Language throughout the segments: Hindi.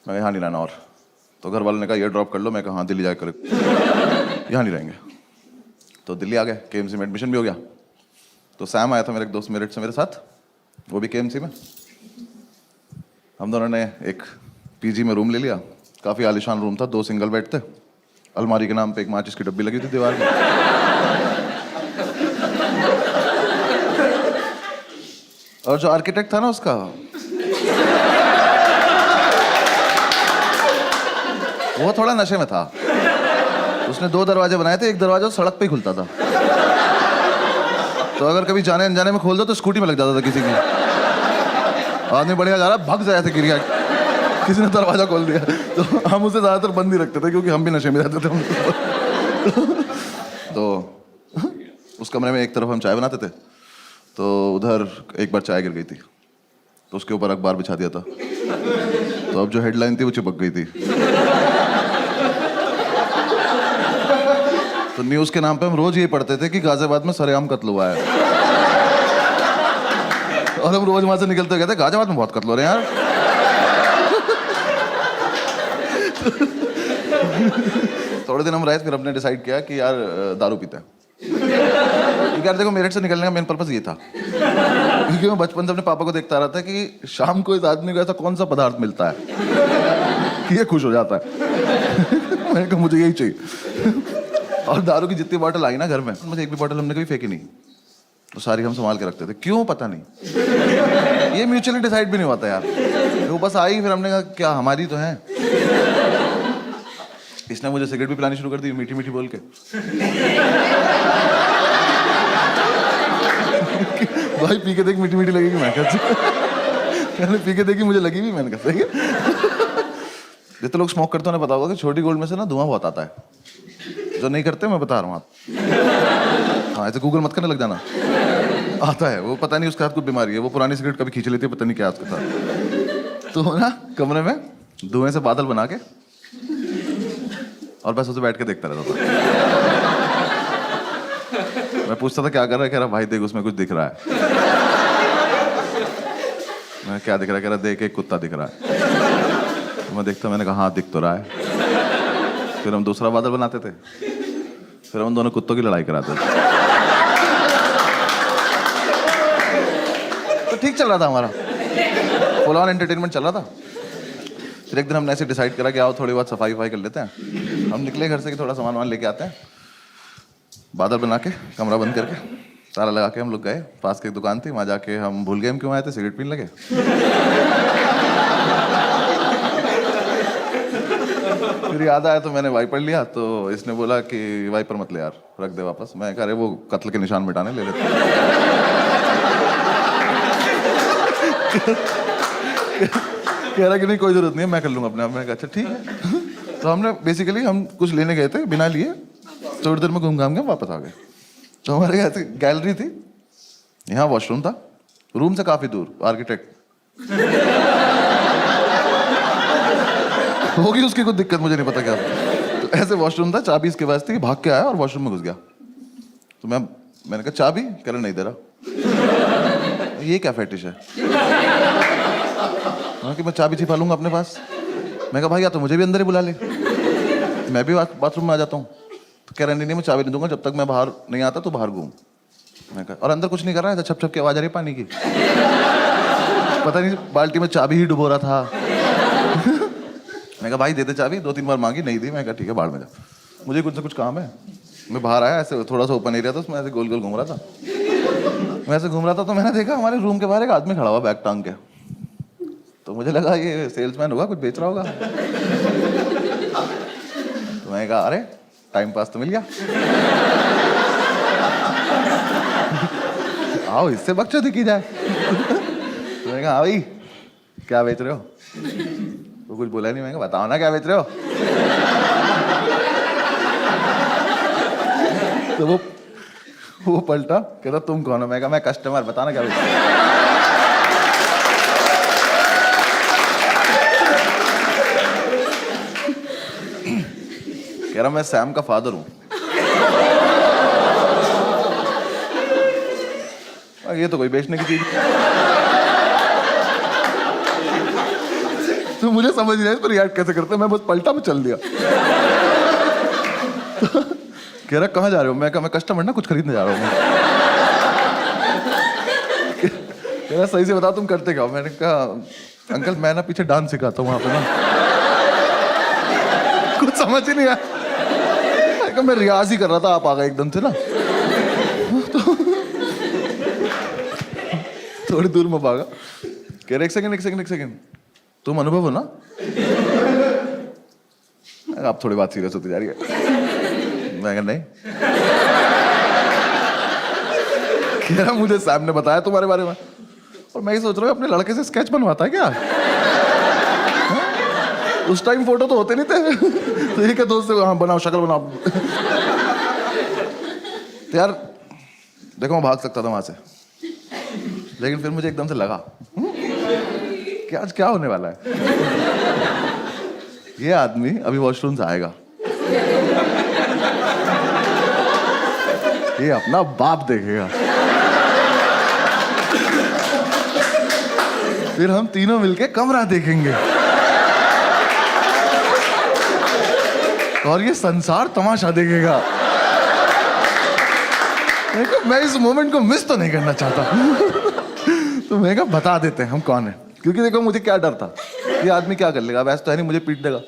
मैं यहाँ नहीं रहना और। तो घर वालों ने कहा ये ड्रॉप कर लो। मैं कहा हाँ दिल्ली जाकर यहाँ नहीं रहेंगे। तो दिल्ली आ गए, केएमसी में एडमिशन भी हो गया। तो सैम आया था मेरे एक दोस्त मेरिट से मेरे साथ, वो भी केएमसी में। हम दोनों ने एक पीजी में रूम ले लिया। काफ़ी आलीशान रूम था, 2 सिंगल बेड थे, अलमारी के नाम पे एक माचिस की डब्बी लगी थी दीवार में। और जो आर्किटेक्ट था ना उसका, वो थोड़ा नशे में था। उसने 2 दरवाजे बनाए थे, एक दरवाजा सड़क पे ही खुलता था, तो अगर कभी जाने अनजाने में खोल दो तो स्कूटी में लग जाता था किसी की। आदमी बढ़िया जा रहा, भग जाया था, गिर गया, किसी ने दरवाजा खोल दिया। तो हम उसे ज्यादातर बंद ही रखते थे क्योंकि हम भी नशे में रहते थे। तो उस कमरे में एक तरफ हम चाय बनाते थे, तो उधर एक बार चाय गिर गई थी, तो उसके ऊपर अखबार बिछा दिया था। तो अब जो हेडलाइन थी वो चिपक गई थी। तो न्यूज़ के नाम पे हम रोज ये पढ़ते थे कि गाजियाबाद में सरेआम कत्ल हुआ है। और हम रोज वहां से निकलते कहते गाजियाबाद में बहुत कत्ल हो रहे हैं यार। थोड़े दिन हम रहे, फिर हमने डिसाइड किया कि यार दारू पीते हैं। क्योंकि यार देखो, मेरठ से निकलने का मेन पर्पस ये था, क्योंकि मैं बचपन से अपने पापा को देखता रहा था कि शाम को इस आदमी को ऐसा कौन सा पदार्थ मिलता है कि ये खुश हो जाता है। मैंने कहा मुझे यही चाहिए। और दारू की जितनी बॉटल आई ना घर में, मुझे एक भी बॉटल हमने कभी फेंकी नहीं, तो सारी हम संभाल के रखते थे। क्यों पता नहीं, ये म्यूचुअली डिसाइड भी नहीं होता यार, वो बस आई, फिर हमने कहा क्या हमारी तो है। इसने मुझे सिगरेट भी पिलानी शुरू कर दी मीठी मीठी बोल के। भाई पी के देख, मीठी मीठी लगेगी। मैं कहते पी के देखी, मुझे लगी भी। मैंने कहा सही है। जितने लोग स्मोक करते हैं उन्हें पता होगा कि छोटी गोल्ड में से ना धुआं बहुत आता है। जो नहीं करते मैं बता रहा हूँ आप। हाँ, ऐसे गूगल मत करने लग जाना, आता है वो। पता नहीं उसके हाथ को बीमारी है, वो पुरानी सिगरेट कभी खींच लेती है, पता नहीं क्या उसके साथ। तो ना कमरे में धुएं से बादल बना के और बस उसे बैठ के देखता रहता था। मैं पूछता था क्या कर रहा है, कह रहा भाई देख उसमें कुछ दिख रहा है। मैं क्या दिख रहा है, कह रहा देख एक कुत्ता दिख रहा है। तो मैं देखता, मैंने कहा हाँ दिख तो रहा है। फिर हम दूसरा बादल बनाते थे, फिर हम दोनों कुत्तों की लड़ाई कराते थे। तो ठीक चल रहा था हमारा, फुल ऑन एंटरटेनमेंट चल रहा था। फिर एक दिन हमने ऐसे डिसाइड करा कि आओ थोड़ी बहुत सफाई वफाई कर लेते हैं। हम निकले घर से कि थोड़ा सामान वामान लेके आते हैं। बादल बना के, कमरा बंद करके, ताला लगा के हम लोग गए। पास की एक दुकान थी, वहाँ जाके हम भूल गए हम क्यों आए थे, सिगरेट पीने लगे। फिर याद आया तो मैंने वाइपर लिया, तो इसने बोला कि वाइपर मत ले यार, रख दे वापस। मैं कह रहे वो कत्ल के निशान मिटाने ले लेते। कह रहा कि नहीं कोई जरूरत नहीं है, मैं कर लूंगा अपने आप। मैं कहा अच्छा ठीक है। तो हमने बेसिकली हम कुछ लेने गए थे, बिना लिए थोड़ी देर में घूम घाम के वापस आ गए। तो हमारे यहाँ गैलरी थी, यहाँ वॉशरूम था, रूम से काफी दूर। आर्किटेक्ट होगी उसकी कुछ दिक्कत, मुझे नहीं पता क्या। तो ऐसे वॉशरूम था, चाबी इसके पास थी, भाग के आया और वॉशरूम में घुस गया। तो मैंने कहा चाबी, कह रहा नहीं दे रहा। ये क्या फेटिश है कि मैं चाबी छिपा लूंगा अपने पास। मैं कहा भाई या तो मुझे भी अंदर ही बुला ले, मैं भी बाथरूम में आ जाता हूँ। तो कह रहा नहीं मैं चाबी नहीं दूंगा, जब तक मैं बाहर नहीं आता तो बाहर घूम। मैं कहा और अंदर कुछ नहीं कर रहा है, छप छप की आवाज आ रही है पानी की। पता नहीं बाल्टी में चाबी ही डुबो रहा था। मैं कहा भाई दे दे चाबी, 2-3 बार मांगी, नहीं दी। मैं कहा ठीक है बाहर में जा, मुझे कुछ ना कुछ काम है। मैं बाहर आया, ऐसे थोड़ा सा ओपन एरिया था, उसमें ऐसे गोल गोल घूम रहा था। मैं ऐसे घूम रहा था तो मैंने देखा हमारे रूम के बाहर एक आदमी खड़ा हुआ बैग टांग के। तो मुझे लगा ये सेल्समैन होगा, कुछ बेच रहा होगा। तो मैंने कहा अरे टाइम पास तो मिल गया। आओ इससे बकचोदी की जाए। तो मैंने कहा हाँ भाई क्या बेच रहे हो। वो कुछ बोला नहीं। मैंने कहा बताओ ना क्या बेच रहे हो। तो वो पलटा, कहता तुम कौन हो। मैं कहा मैं कस्टमर, बताना क्या बेच रहे हो। कह रहा मैं सैम का फादर हूं। ये तो कोई बेचने की चीज। तो मुझे समझ नहीं आया इस पर रिएक्ट कैसे करते, मैं बस पलटा में चल दिया। तो कह रहा कहाँ जा रहे हो? मैं कहा मैं कस्टमर ना, कुछ खरीदने जा रहा हूँ। कह रहा सही से बताओ तुम करते क्या हो? मैंने कहा अंकल मैं ना पीछे डांस सिखाता हूँ वहाँ पे ना। कुछ समझ ही नहीं आया। मैं रियाज ही कर रहा था, आप आ गए एकदम से ना। तो थोड़ी दूर में भागा। कह रहे एक सेकंड तुम अनुभव हो ना? आप थोड़ी बात सीरियस होती जा रही है। मैं कहा नहीं। कह रहा मुझे सैम ने बताया तुम्हारे बारे में, और मैं ही सोच रहा हूँ अपने लड़के से स्केच बनवाता है क्या? उस टाइम फोटो तो होते नहीं थे। तो ये क्या दोस्त से हाँ बनाओ, शक्ल बनाओ। तो यार देखो मैं भाग सकता था वहां से, लेकिन फिर मुझे एकदम से लगा कि आज क्या होने वाला है। ये आदमी अभी वॉशरूम से आएगा, ये अपना बाप देखेगा, फिर हम तीनों मिलके कमरा देखेंगे, और ये संसार तमाशा देखेगा। मैं इस मोमेंट को मिस तो नहीं करना चाहता। तो मैं कहा बता देते हैं हम कौन है, क्योंकि देखो मुझे क्या डर था, ये आदमी क्या कर लेगा, वैसे तो है नहीं मुझे पीट देगा,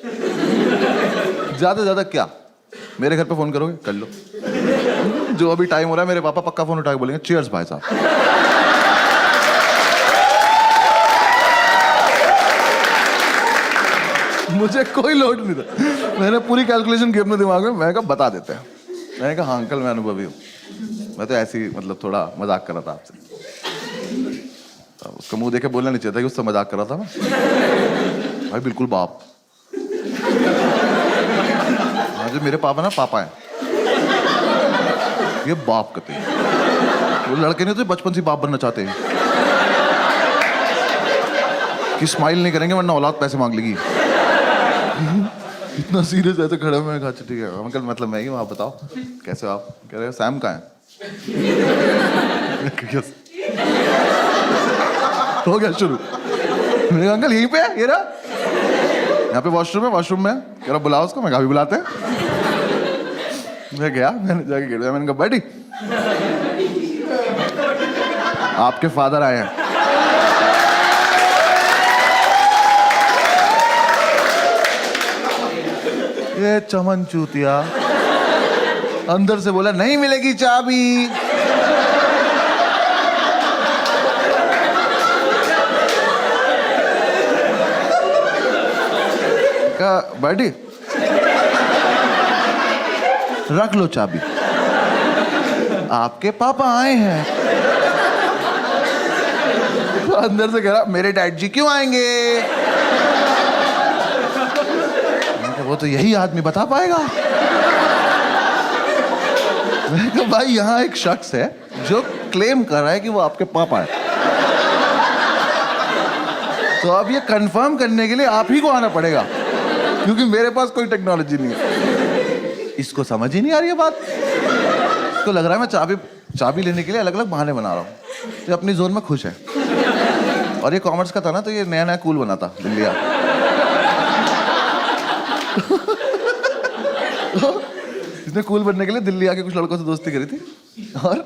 ज्यादा से ज्यादा क्या मेरे घर पे फोन करोगे, कर लो। जो अभी टाइम हो रहा है मेरे पापा पक्का फोन उठा के बोलेंगे चीयर्स भाई साहब। मुझे कोई लोड नहीं था, मैंने पूरी कैलकुलेशन की अपने दिमाग में। मैं कहा बता देते हैं। मैंने कहा हाँ अंकल मैं अनुभवी हूँ, मैं तो ऐसे ही मतलब थोड़ा मजाक कर रहा था आपसे। तो उसका मुंह देखे बोलना नहीं चाहिए था कि उससे मजाक कर रहा था मैं। भाई बिल्कुल बाप। हाँ जो मेरे पापा ना पापा है, ये बाप कहते हैं। वो लड़के नहीं तो बचपन से बाप बनना चाहते हैं कि स्माइल नहीं करेंगे वरना औलाद पैसे मांग लेगी। इतना सीरियस ऐसे खड़े में कहा ठीक है अंकल मतलब मैं ही हूँ, आप बताओ कैसे हो आप? कह रहे सैम कहाँ है? हो गया शुरू। मैंने कहा अंकल यहीं पे है, ये रहा यहाँ पे वॉशरूम है, वॉशरूम में। कह रहा बुलाओ उसको। मैं कहा भी बुलाते हैं। मैं गया, मैंने जाके गिर दिया। मैंने कहा बैठी आपके फादर आए हैं। ये चमन चूतिया अंदर से बोला नहीं मिलेगी चाबी। कहा बैठी रख लो चाबी, आपके पापा आए हैं। तो अंदर से कह रहा मेरे डैड जी क्यों आएंगे? वो तो यही आदमी बता पाएगा। मैंने कहा भाई यहाँ एक शख्स है जो क्लेम कर रहा है कि वो आपके पापा है, तो अब ये कंफर्म करने के लिए आप ही को आना पड़ेगा, क्योंकि मेरे पास कोई टेक्नोलॉजी नहीं है। इसको समझ ही नहीं आ रही है बात। इसको लग रहा है मैं चाबी लेने के लिए अलग अलग बहाने बना रहा हूँ। तो अपनी जोन में खुश है। और ये कॉमर्स का था ना, तो ये नया नया कूल बना था दिल्ली। इसने कूल बनने के लिए दिल्ली आके कुछ लड़कों से दोस्ती करी थी और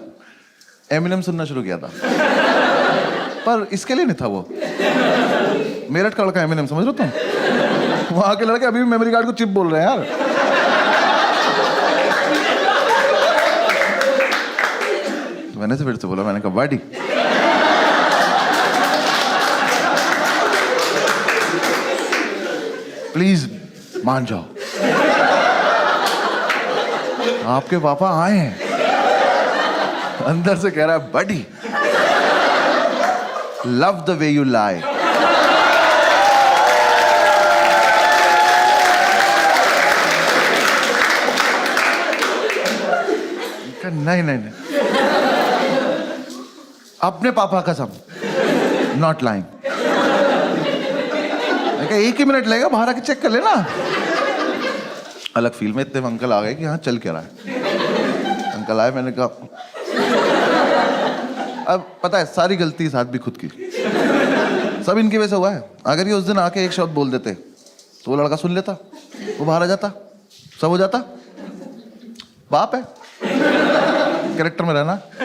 एमिनेम सुनना शुरू किया था। पर इसके लिए नहीं था वो। मेरठ का लड़का एमिनेम, समझ लो तुम। वहां के लड़के अभी भी मेमोरी कार्ड को चिप बोल रहे हैं यार। तो मैंने से फिर से बोला, मैंने कहा वाडी प्लीज मान जाओ, आपके पापा आए हैं। अंदर से कह रहा है buddy love the way you lie. नहीं नहीं नहीं, अपने पापा कसम नॉट लाइंग। एक ही मिनट लगेगा, बाहर आके चेक कर लेना। अलग फील में इतने अंकल आ गए कि हाँ चल क्या रहा है। अंकल आए, मैंने कहा अब पता है सारी गलती इस आदमी खुद की, सब इनकी वजह से हुआ है। अगर ये उस दिन आके एक शब्द बोल देते तो वो लड़का सुन लेता, वो बाहर आ जाता, सब हो जाता। बाप है, कैरेक्टर में रहना।